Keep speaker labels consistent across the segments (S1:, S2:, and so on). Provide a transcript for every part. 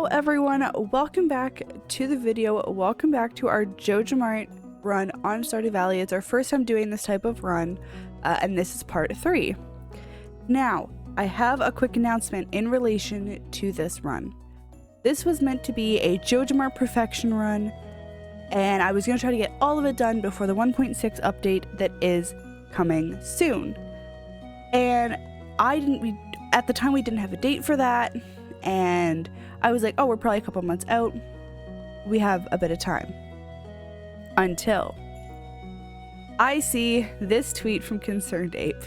S1: Hello everyone, welcome back to the video. Welcome back to our Joja Mart run on Stardew Valley. It's our first time doing this type of run, and this is part 3. Now, I have a quick announcement in relation to this run. This was meant to be a Joja Mart perfection run, and I was going to try to get all of it done before the 1.6 update that is coming soon. And at the time we didn't have a date for that, and I was like, oh, we're probably a couple months out. We have a bit of time. Until I see this tweet from ConcernedApe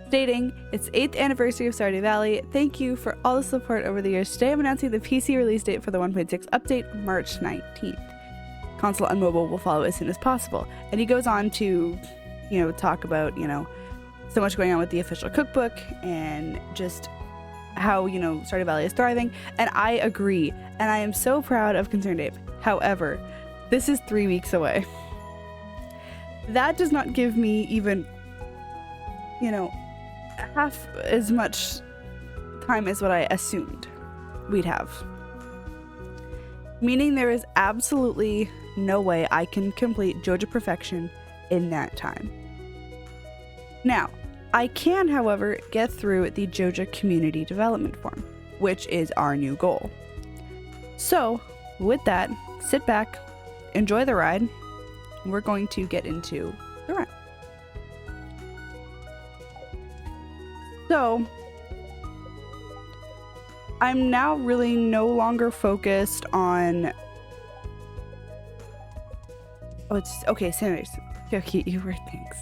S1: stating, it's 8th anniversary of Stardew Valley. Thank you for all the support over the years. Today I'm announcing the PC release date for the 1.6 update, March 19th. Console and mobile will follow as soon as possible. And he goes on to, talk about, so much going on with the official cookbook and just how, Stardew Valley is thriving. And I agree. And I am so proud of ConcernedApe. However, this is 3 weeks away. That does not give me even, half as much time as what I assumed we'd have. Meaning there is absolutely no way I can complete Joja Perfection in that time. Now, I can, however, get through the Joja Community Development Form, which is our new goal. So, with that, sit back, enjoy the ride, and we're going to get into the run. So, I'm now really no longer focused on... Oh, it's... Okay, Sanders. Okay, you were... Thanks.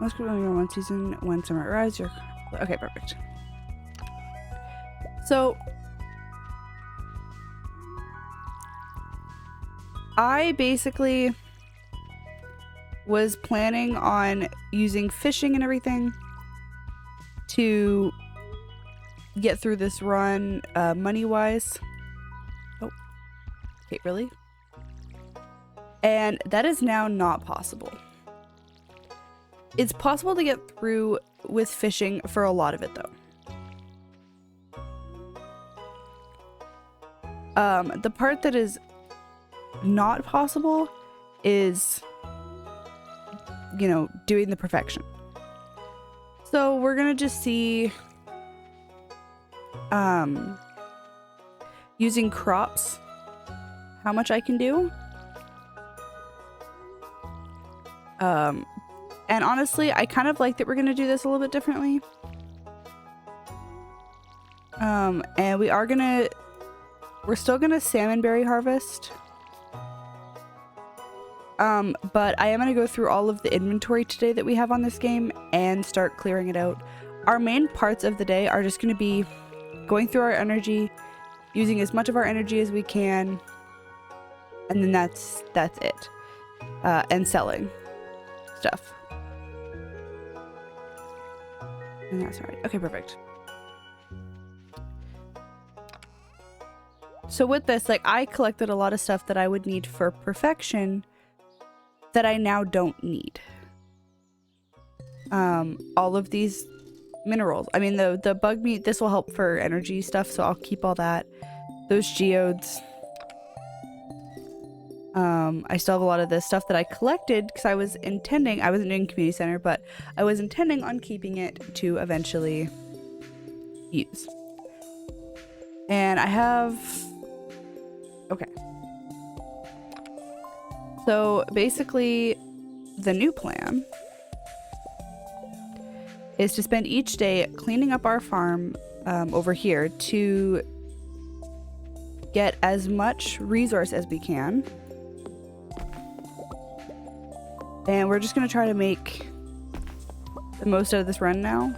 S1: Most people in one season, when summer arrives, you're... Okay, perfect. So... I basically was planning on using fishing and everything to get through this run money-wise. Oh, okay, really? And that is now not possible. It's possible to get through with fishing for a lot of it, though. The part that is not possible is, doing the perfection. So we're gonna just see using crops how much I can do. And honestly, I kind of like that we're gonna do this a little bit differently. And we're still gonna salmonberry harvest. But I am going to go through all of the inventory today that we have on this game and start clearing it out. Our main parts of the day are just going to be going through our energy, using as much of our energy as we can, and then that's it. And selling stuff. And that's all right. Okay, perfect. So with this, I collected a lot of stuff that I would need for perfection that I now don't need. All of these minerals. I mean, the bug meat, this will help for energy stuff, so I'll keep all that. Those geodes. I still have a lot of this stuff that I collected because I wasn't doing community center, but I was intending on keeping it to eventually use. And I have... Okay. So basically, the new plan is to spend each day cleaning up our farm over here to get as much resource as we can. And we're just going to try to make the most out of this run now.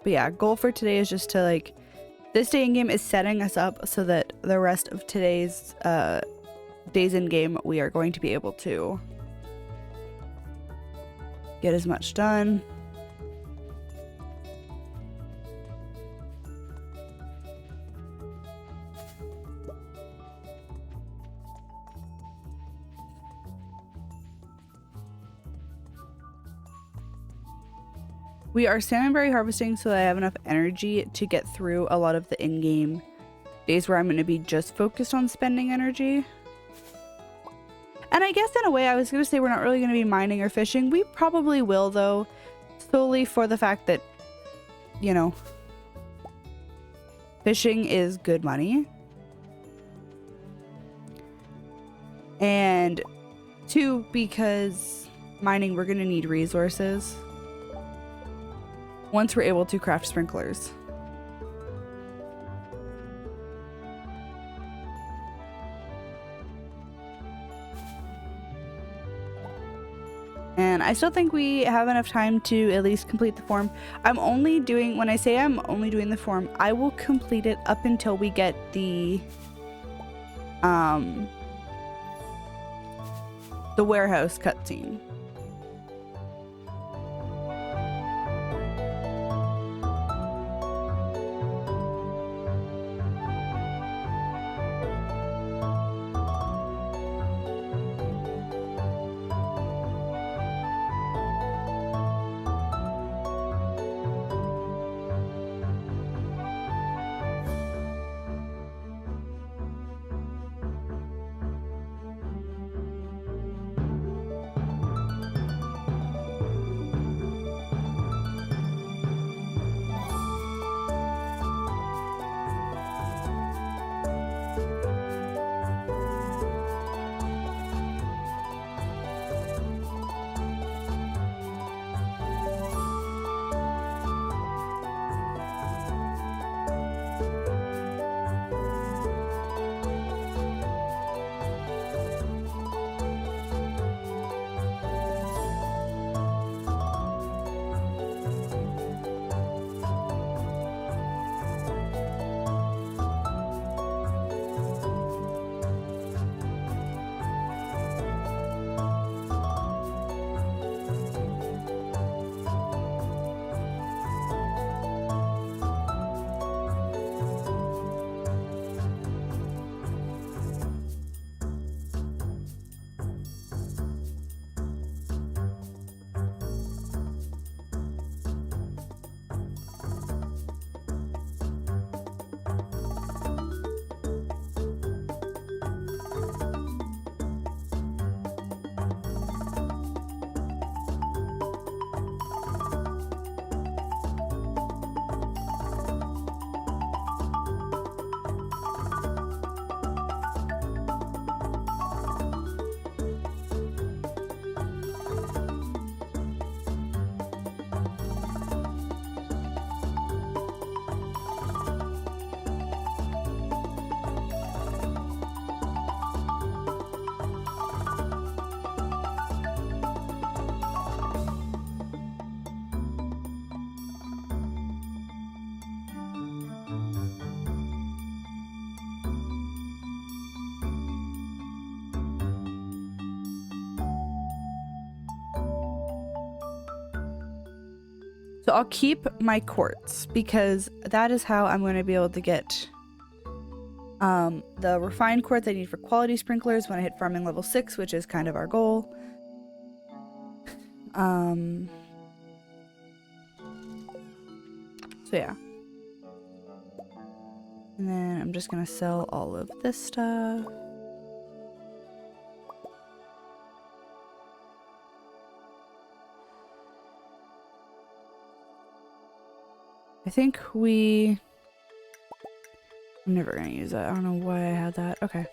S1: But yeah, goal for today is just to like, this day in game is setting us up so that the rest of today's days in game we are going to be able to get as much done. We are salmonberry harvesting so that I have enough energy to get through a lot of the in-game days where I'm going to be just focused on spending energy. And I guess in a way I was going to say we're not really going to be mining or fishing. We probably will though, solely for the fact that, you know, fishing is good money. And 2, because mining we're going to need resources once we're able to craft sprinklers. And I still think we have enough time to at least complete the form. I'm only doing, when I say I'm only doing the form, I will complete it up until we get the warehouse cutscene. So I'll keep my quartz because that is how I'm going to be able to get the refined quartz I need for quality sprinklers when I hit farming level 6, which is kind of our goal. So yeah. And then I'm just going to sell all of this stuff. I think I'm never gonna use that. I don't know why I had that. Okay.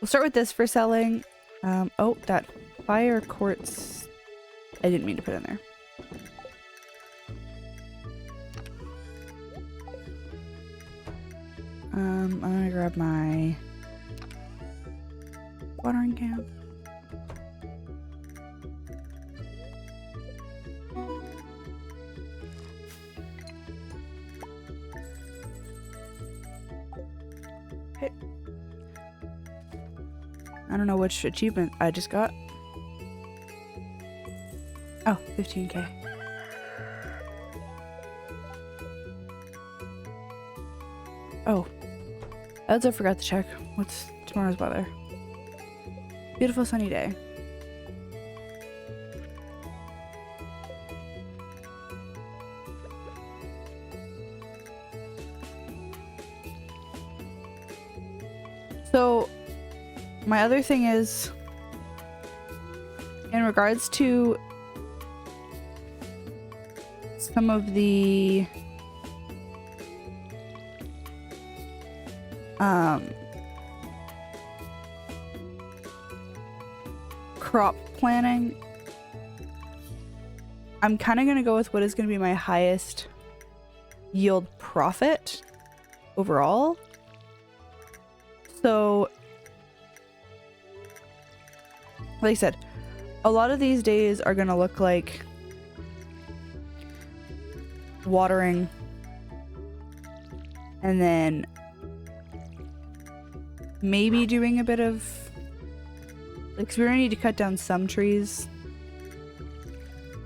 S1: We'll start with this for selling. Oh, that fire quartz. I didn't mean to put in there. I'm gonna grab my watering can. I don't know which achievement I just got. Oh, 15k. Oh, I forgot to check. What's tomorrow's weather? Beautiful sunny day. So, my other thing is, in regards to some of the crop planning, I'm kind of going to go with what is going to be my highest yield profit overall. So, like I said, a lot of these days are going to look like watering, and then maybe doing a bit of, like, 'cause we're gonna need to cut down some trees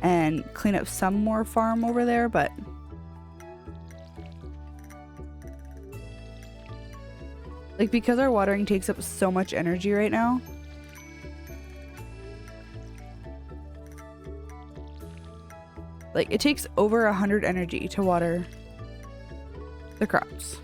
S1: and clean up some more farm over there, but like, because our watering takes up so much energy right now, like, it takes over 100 energy to water the crops.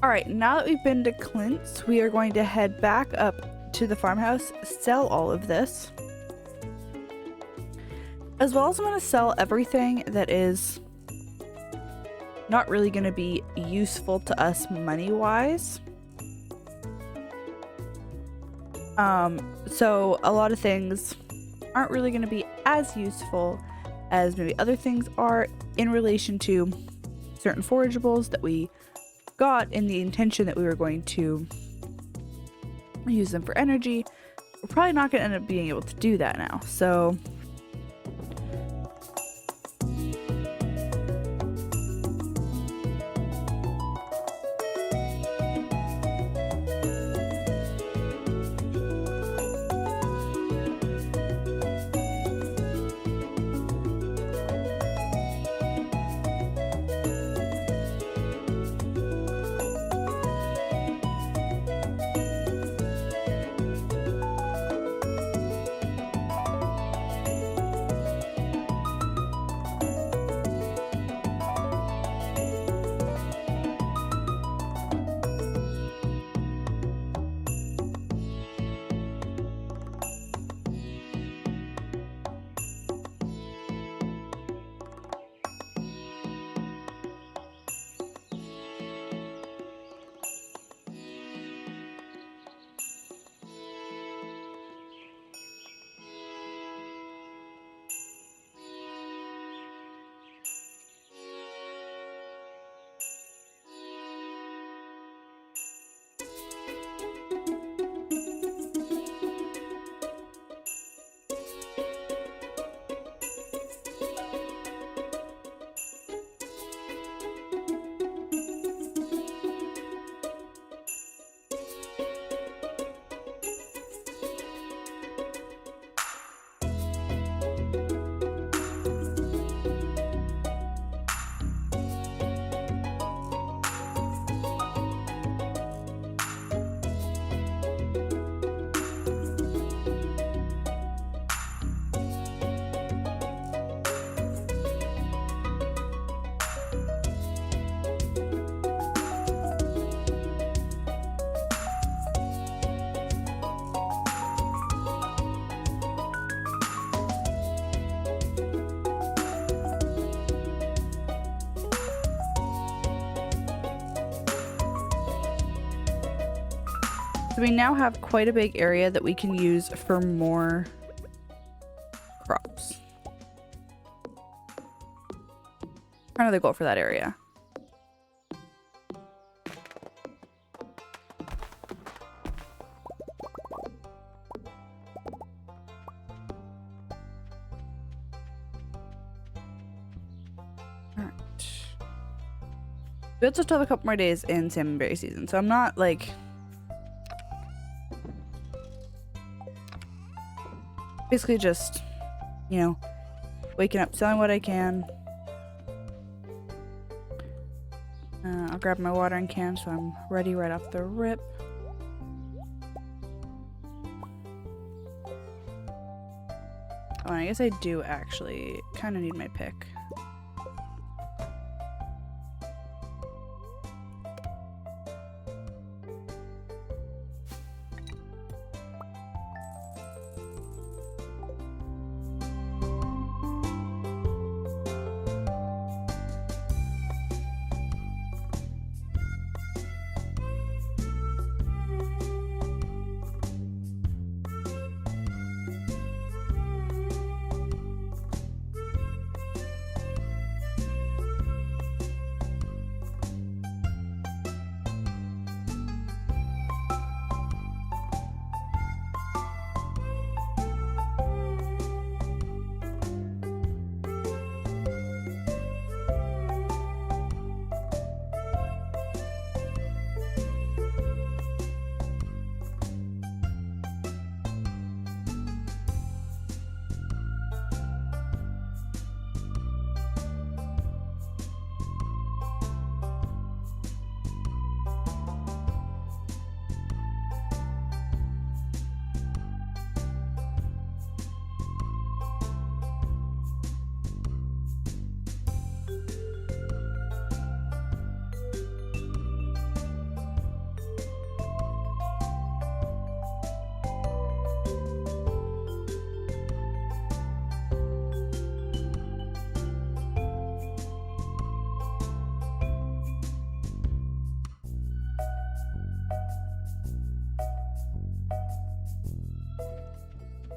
S1: Alright, now that we've been to Clint's, we are going to head back up to the farmhouse, sell all of this. As well as I'm going to sell everything that is not really going to be useful to us money-wise. So a lot of things aren't really going to be as useful as maybe other things are in relation to certain forageables that we got in the intention that we were going to use them for energy. We're probably not going to end up being able to do that now. So we now have quite a big area that we can use for more crops. Kind of the goal for that area. Alright. We also still have a couple more days in salmonberry season, so I'm not like basically just, you know, waking up, selling what I can. I'll grab my watering can so I'm ready right off the rip. Oh, and I guess I do actually kind of need my pick.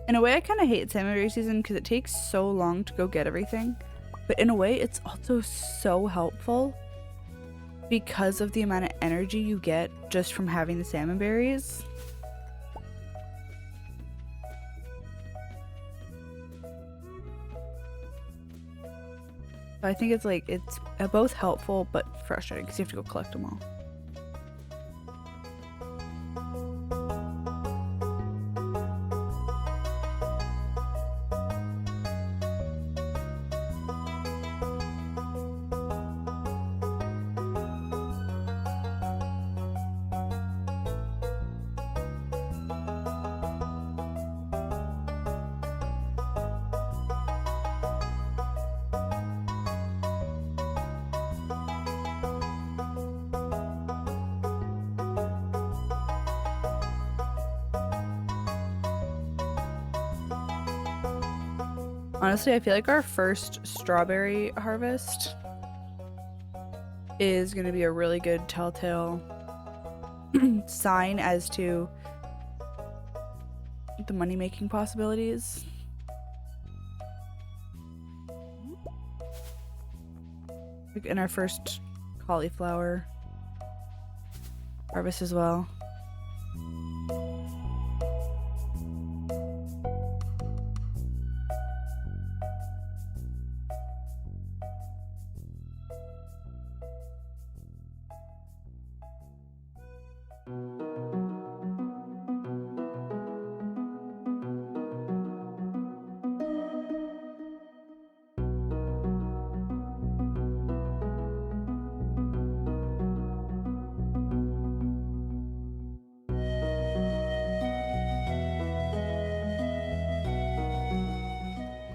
S1: In a way, I kind of hate salmonberry season because it takes so long to go get everything. But in a way, it's also so helpful because of the amount of energy you get just from having the salmonberries. So I think it's like, it's both helpful but frustrating because you have to go collect them all. Honestly, I feel like our first strawberry harvest is going to be a really good telltale sign as to the money-making possibilities. Like in our first cauliflower harvest as well.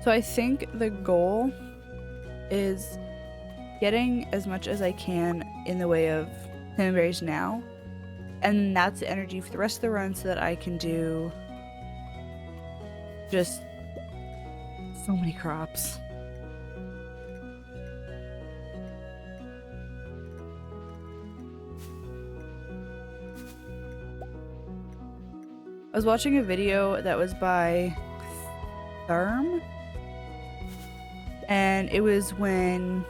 S1: So I think the goal is getting as much as I can in the way of cinnamon berries now, and that's the energy for the rest of the run so that I can do just so many crops. I was watching a video that was by Therm, and it was when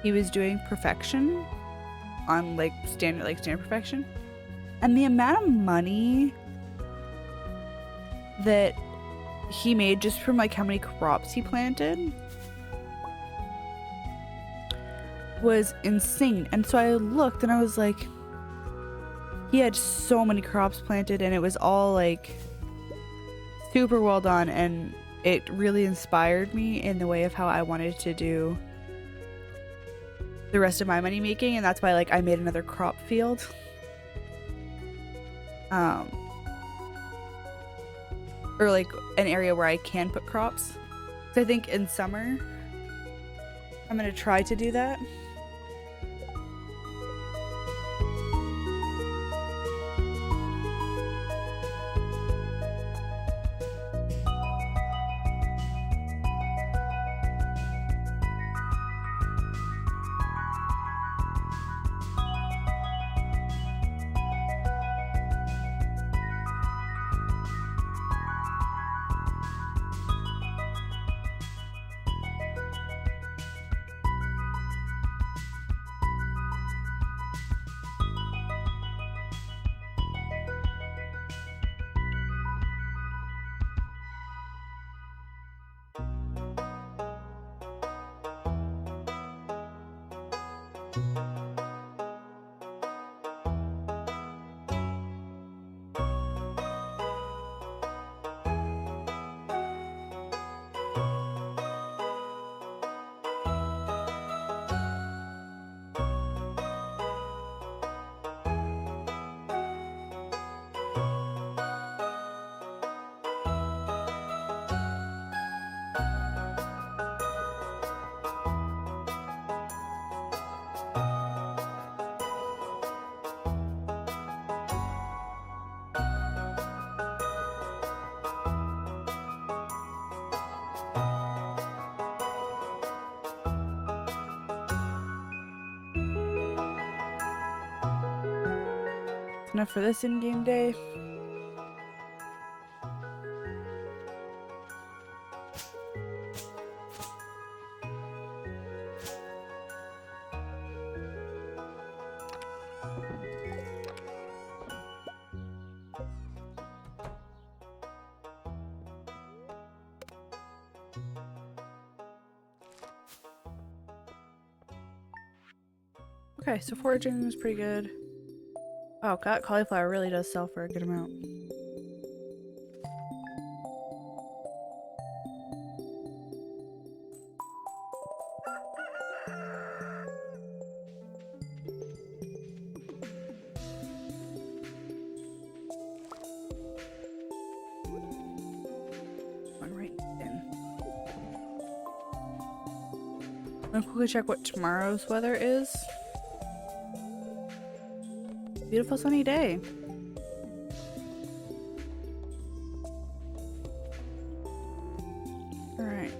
S1: he was doing perfection on like standard perfection, and the amount of money that he made just from like how many crops he planted was insane. And so I looked and I was like, he had so many crops planted and it was all like super well done, and it really inspired me in the way of how I wanted to do the rest of my money making, and that's why like I made another crop field. Or like an area where I can put crops. So I think in summer I'm gonna try to do that. Enough for this in-game day. Okay, so foraging is pretty good. Oh, God, cauliflower really does sell for a good amount. One right in. I'm gonna quickly check what tomorrow's weather is. Beautiful sunny day. All right.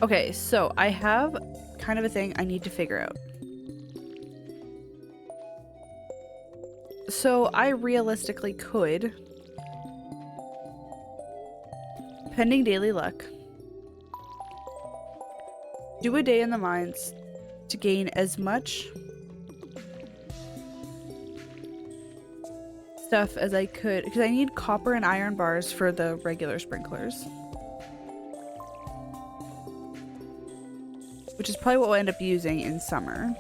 S1: Okay, so I have kind of a thing I need to figure out. So I realistically could, pending daily luck, do a day in the mines to gain as much stuff as I could, because I need copper and iron bars for the regular sprinklers. Which is probably what we'll end up using in summer.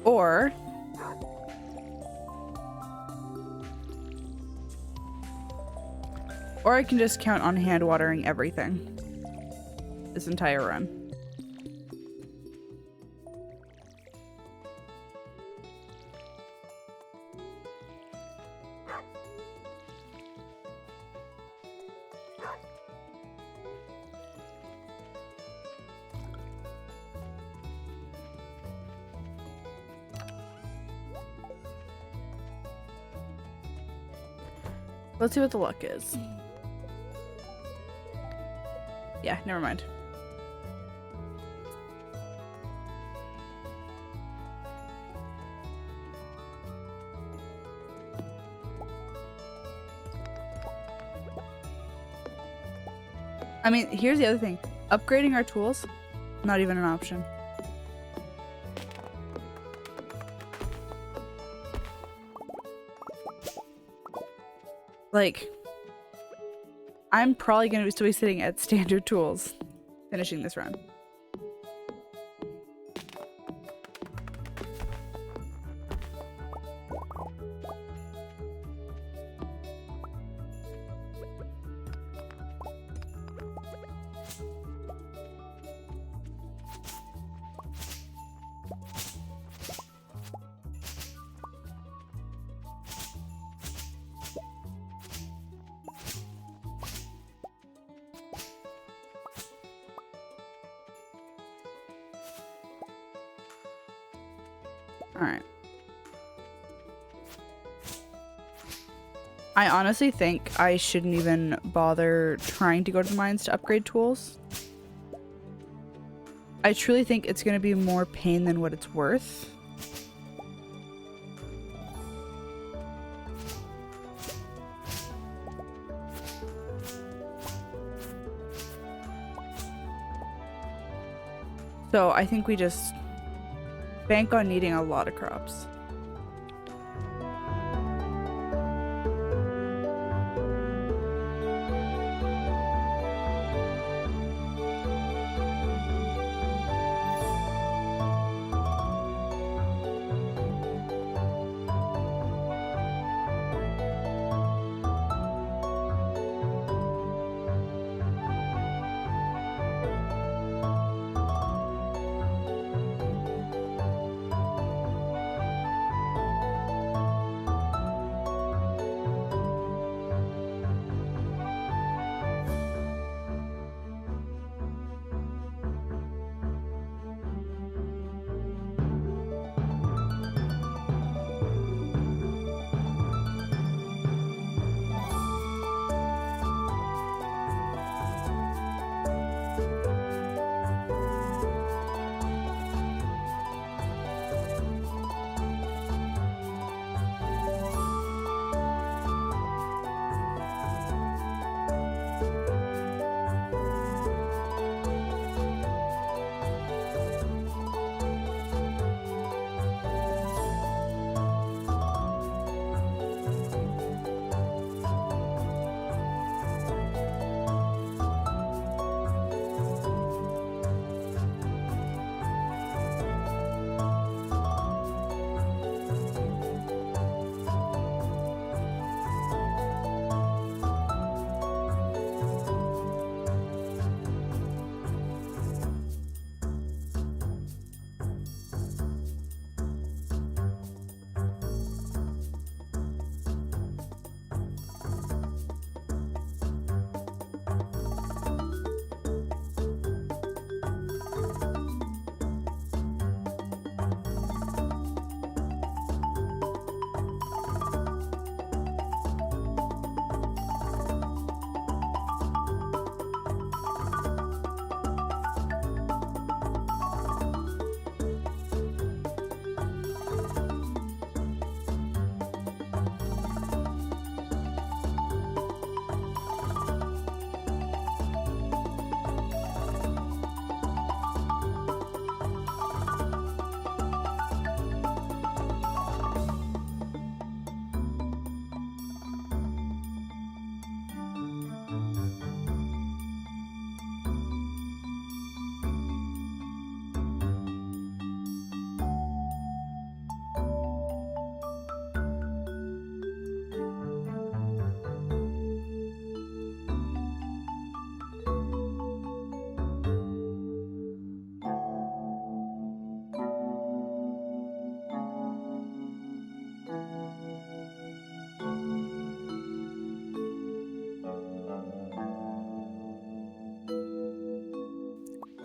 S1: Or I can just count on hand watering everything this entire run. Let's see what the luck is. Yeah, never mind. I mean, here's the other thing. Upgrading our tools, not even an option. Like, I'm probably going to still be sitting at standard tools finishing this run. Alright. I honestly think I shouldn't even bother trying to go to the mines to upgrade tools. I truly think it's going to be more pain than what it's worth. So I think we just bank on needing a lot of crops.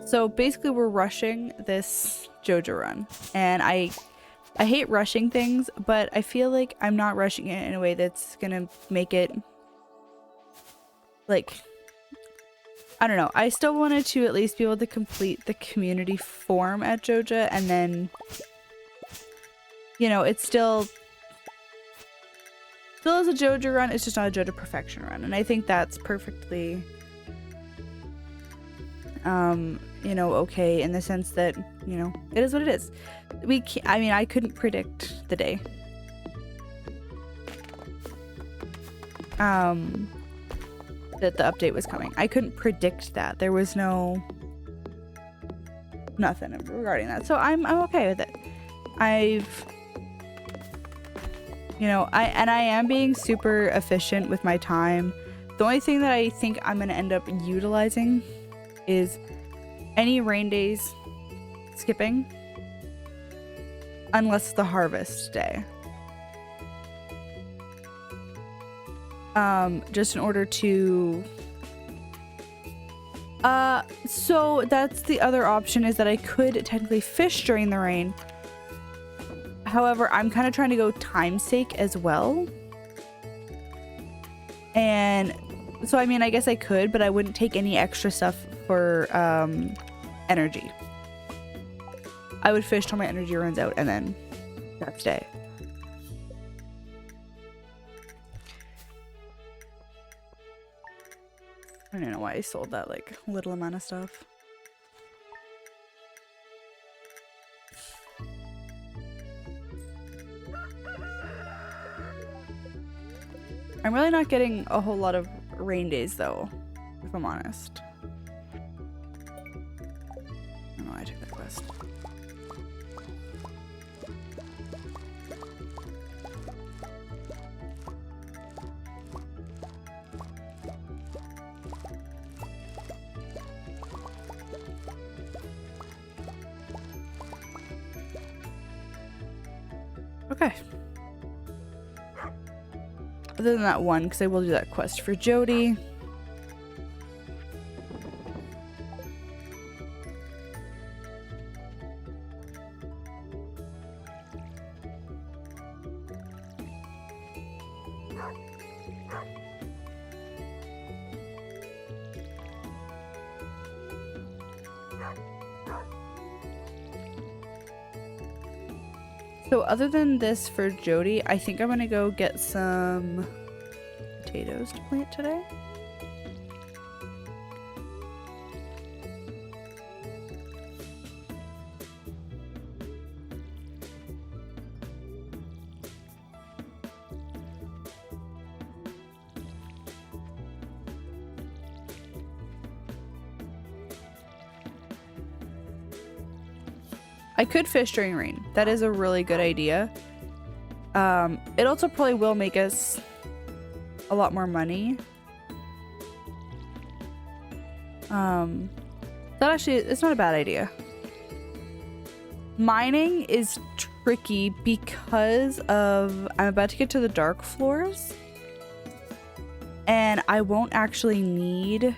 S1: So basically we're rushing this Joja run, and I hate rushing things, but I feel like I'm not rushing it in a way that's gonna make it like, I don't know. I still wanted to at least be able to complete the community form at Joja, and then, you know, it's still is a Joja run, it's just not a Joja perfection run, and I think that's perfectly you know, okay, in the sense that, you know, it is what it is. I mean, I couldn't predict the day. That the update was coming. I couldn't predict that. There was nothing regarding that. So I'm okay with it. You know, I am being super efficient with my time. The only thing that I think I'm gonna end up utilizing is any rain days skipping, unless the harvest day. Just in order to so that's the other option, is that I could technically fish during the rain. However, I'm kind of trying to go time's sake as well. And so, I mean, I guess I could, but I wouldn't take any extra stuff for energy. I would fish till my energy runs out, and then next day. I don't know why I sold that like little amount of stuff. I'm really not getting a whole lot of rain days though, if I'm honest. Oh no, I took that quest. Okay. Other than that one, because I will do that quest for Jody. So other than this for Jody, I think I'm gonna go get some potatoes to plant today. I could fish during rain. That is a really good idea. It also probably will make us a lot more money. That actually, it's not a bad idea. Mining is tricky because of, I'm about to get to the dark floors, and I won't actually need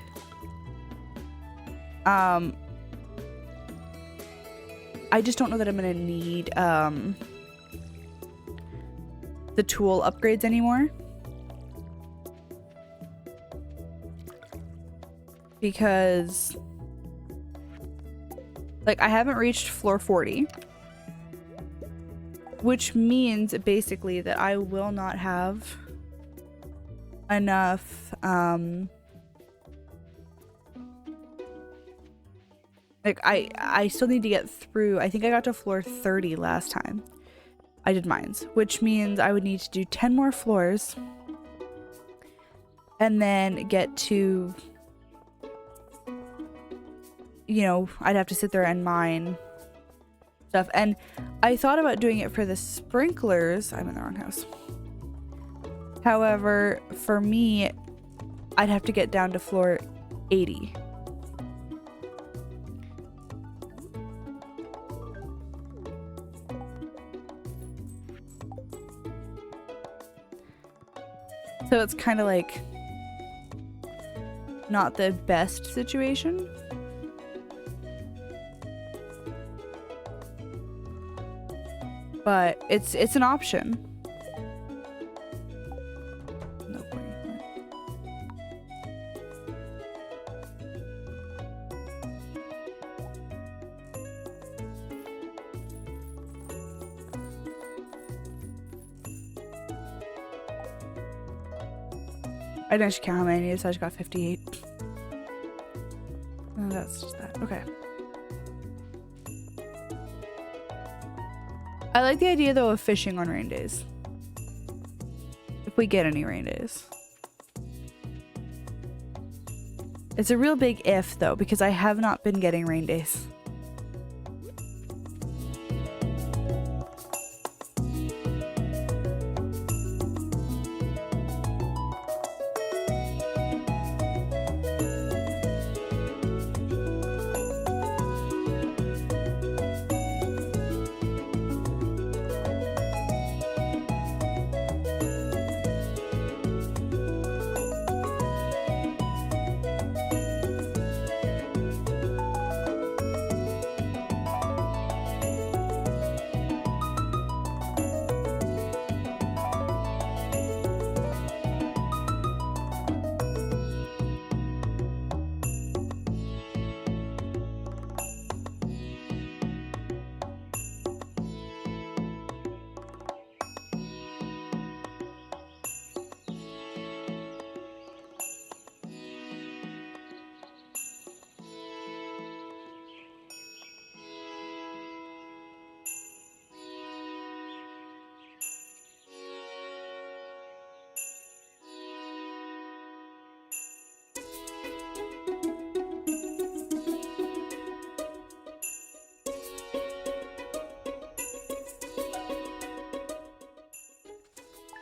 S1: I just don't know that I'm gonna need the tool upgrades anymore, because like I haven't reached floor 40, which means basically that I will not have enough like I still need to get through. I think I got to floor 30 last time I did mines, which means I would need to do 10 more floors and then get to, you know, I'd have to sit there and mine stuff. And I thought about doing it for the sprinklers. I'm in the wrong house. However, for me, I'd have to get down to floor 80. So it's kind of like not the best situation. but it's an option. No way. I didn't actually count how many I needed, so I just got 58. Oh, that's just that. Okay. I like the idea though of fishing on rain days. If we get any rain days. It's a real big if though, because I have not been getting rain days.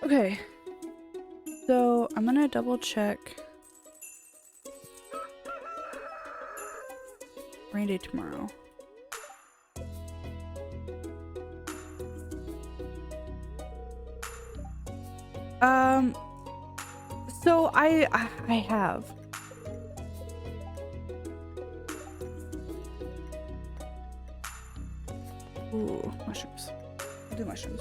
S1: Okay, so I'm gonna double check rain day tomorrow. So I have. Ooh, mushrooms. I'll do mushrooms.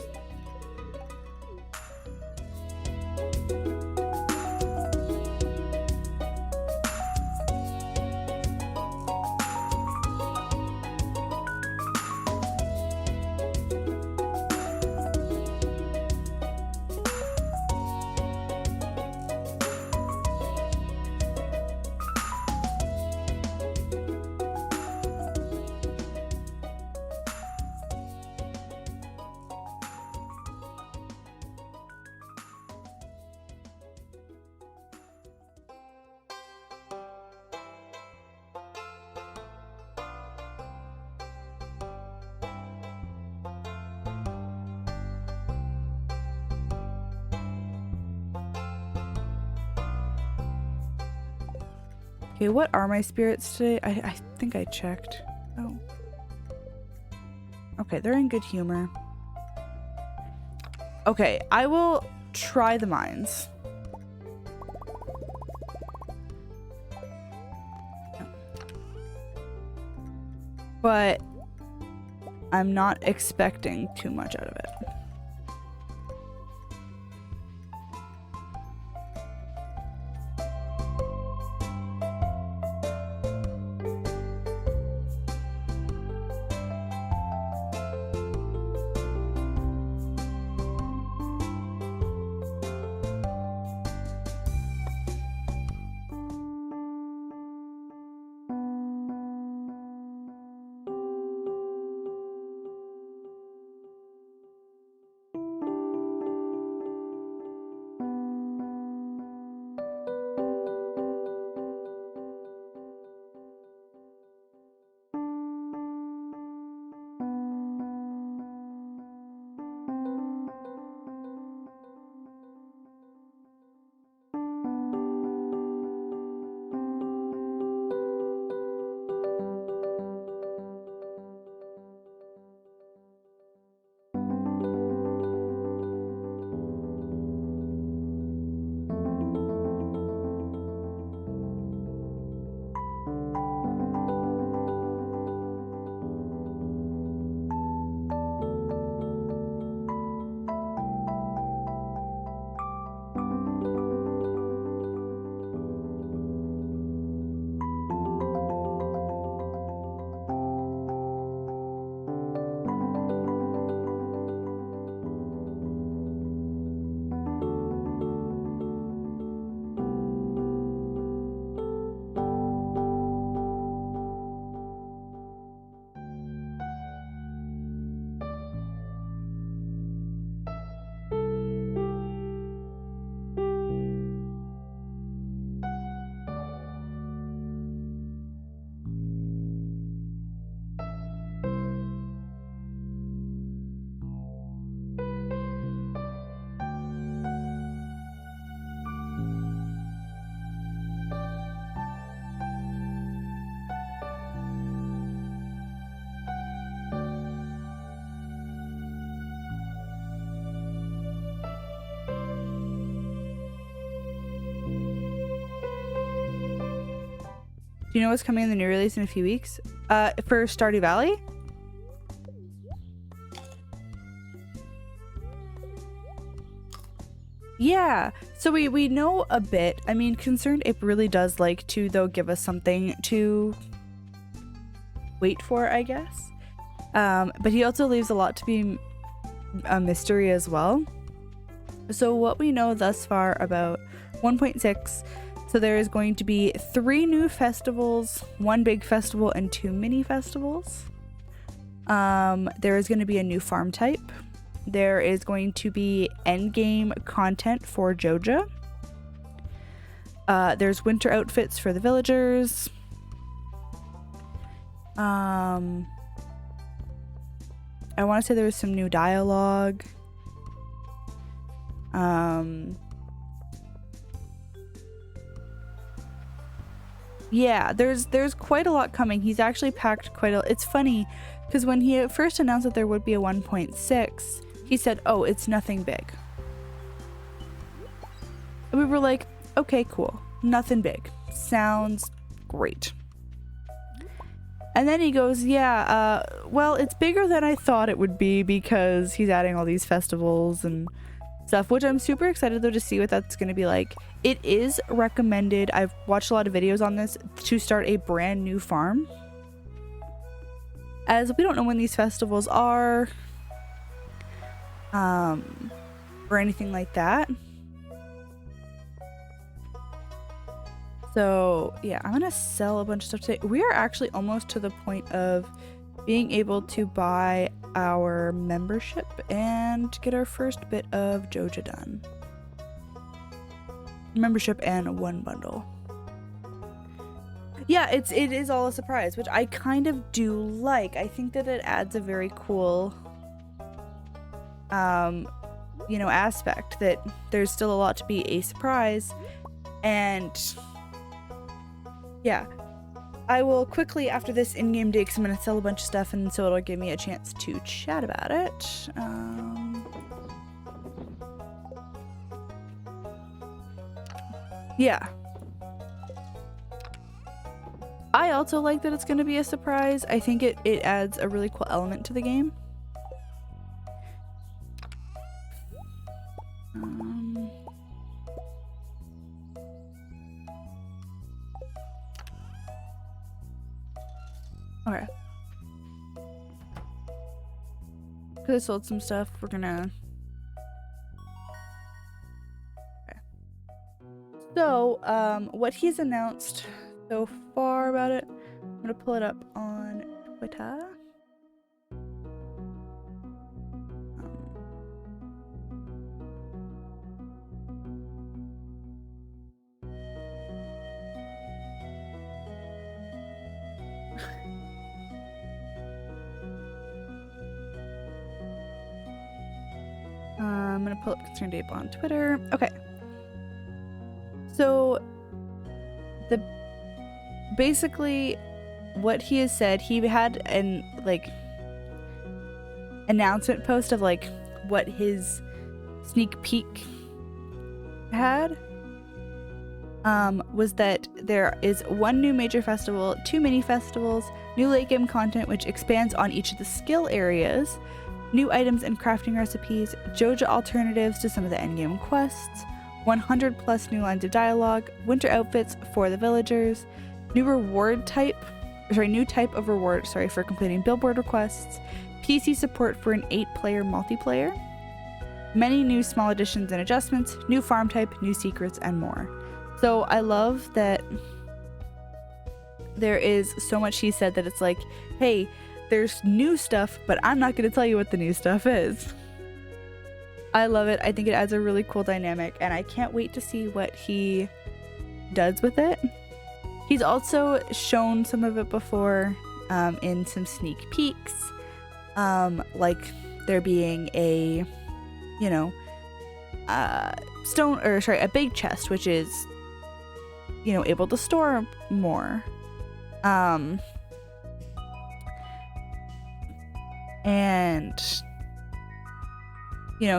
S1: Okay, what are my spirits today? I think I checked. Oh. Okay, they're in good humor. Okay, I will try the mines. But I'm not expecting too much out of it. Do you know what's coming in the new release in a few weeks? For Stardew Valley? Yeah, so we know a bit. I mean, ConcernedApe really does like to, though, give us something to wait for, I guess. But he also leaves a lot to be a mystery as well. So what we know thus far about 1.6, so there is going to be 3 new festivals, 1 big festival, and 2 mini festivals. There is going to be a new farm type. There is going to be endgame content for Joja. There's winter outfits for the villagers. I want to say there was some new dialogue. Yeah, there's quite a lot coming. He's actually packed quite a... It's funny, because when he first announced that there would be a 1.6, he said, oh, it's nothing big. And we were like, okay, cool. Nothing big. Sounds great. And then he goes, yeah, well, it's bigger than I thought it would be because he's adding all these festivals and stuff, which I'm super excited, though, to see what that's going to be like. It is recommended, I've watched a lot of videos on this, to start a brand new farm, as we don't know when these festivals are, or anything like that. So yeah, I'm gonna sell a bunch of stuff today. We are actually almost to the point of being able to buy our membership and get our first bit of Joja done. Membership and 1 bundle. Yeah, it is all a surprise, which I kind of do like. I think that it adds a very cool you know, aspect, that there's still a lot to be a surprise. And yeah, I will quickly, after this in-game day, because I'm going to sell a bunch of stuff, and so it'll give me a chance to chat about it. Yeah. I also like that it's going to be a surprise. I think it adds a really cool element to the game. Okay. Because I sold some stuff, we're gonna... Okay. So, what he's announced so far about it, I'm gonna pull it up on Twitter. I'm gonna pull up ConcernedApe on Twitter. Okay. So basically what he has said, he had an announcement post of what his sneak peek had, was that there is 1 new major festival, 2 mini festivals, new late game content which expands on each of the skill areas, new items and crafting recipes, Joja alternatives to some of the endgame quests, 100 plus new lines of dialogue, winter outfits for the villagers, new type of reward for completing billboard requests, PC support for an 8-player multiplayer, many new small additions and adjustments, new farm type, new secrets, and more. So I love that there is so much. He said that it's like, hey, there's new stuff, but I'm not going to tell you what the new stuff is. I love it. I think it adds a really cool dynamic, and I can't wait to see what he does with it. He's also shown some of it before in some sneak peeks, like there being a, a big chest, which is, able to store more. And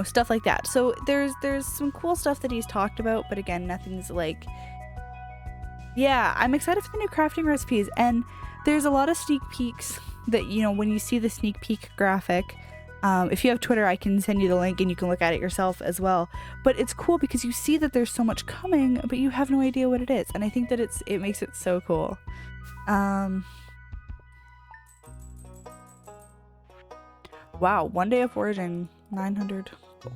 S1: stuff like that. So there's some cool stuff that he's talked about, but again, nothing's Yeah, I'm excited for the new crafting recipes, and there's a lot of sneak peeks that, you know, when you see the sneak peek graphic, if you have Twitter, I can send you the link and you can look at it yourself as well. But it's cool because you see that there's so much coming, but you have no idea what it is, and I think that it makes it so cool. Wow, 1 day of foraging, 900 gold.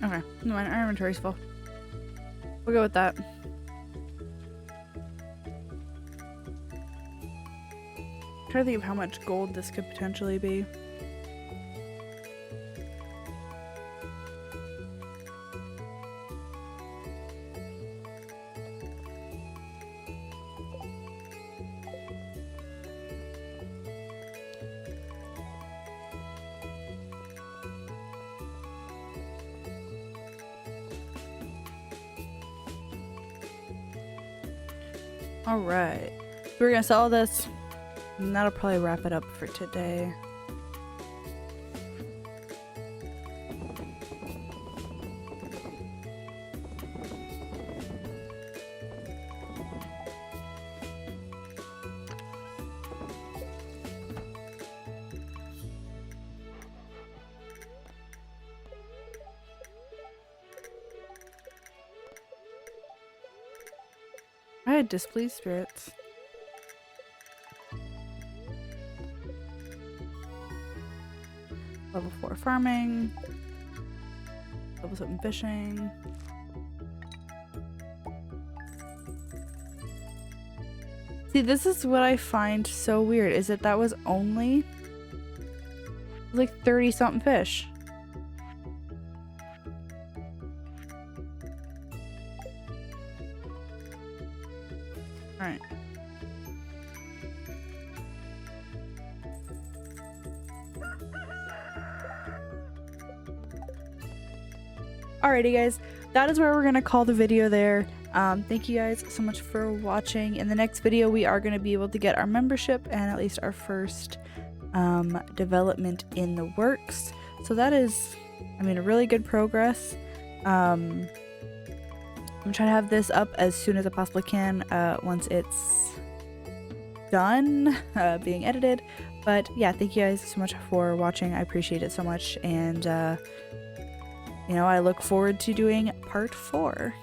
S1: Okay, no, our inventory's full. We'll go with that. I'm trying to think of how much gold this could potentially be. Alright, so we're gonna sell this, and that'll probably wrap it up for today. I had displeased spirits. Level 4 farming. Level 7 fishing. See, this is what I find so weird, is that was only like 30 something fish. Alright. Alrighty guys, that is where we're gonna call the video there. Thank you guys so much for watching. In the next video we are going to be able to get our membership and at least our first development in the works. So that is, I mean, a really good progress. I'm trying to have this up as soon as I possibly can once it's done being edited. But yeah, thank you guys so much for watching. I appreciate it so much, and you know, I look forward to doing part 4.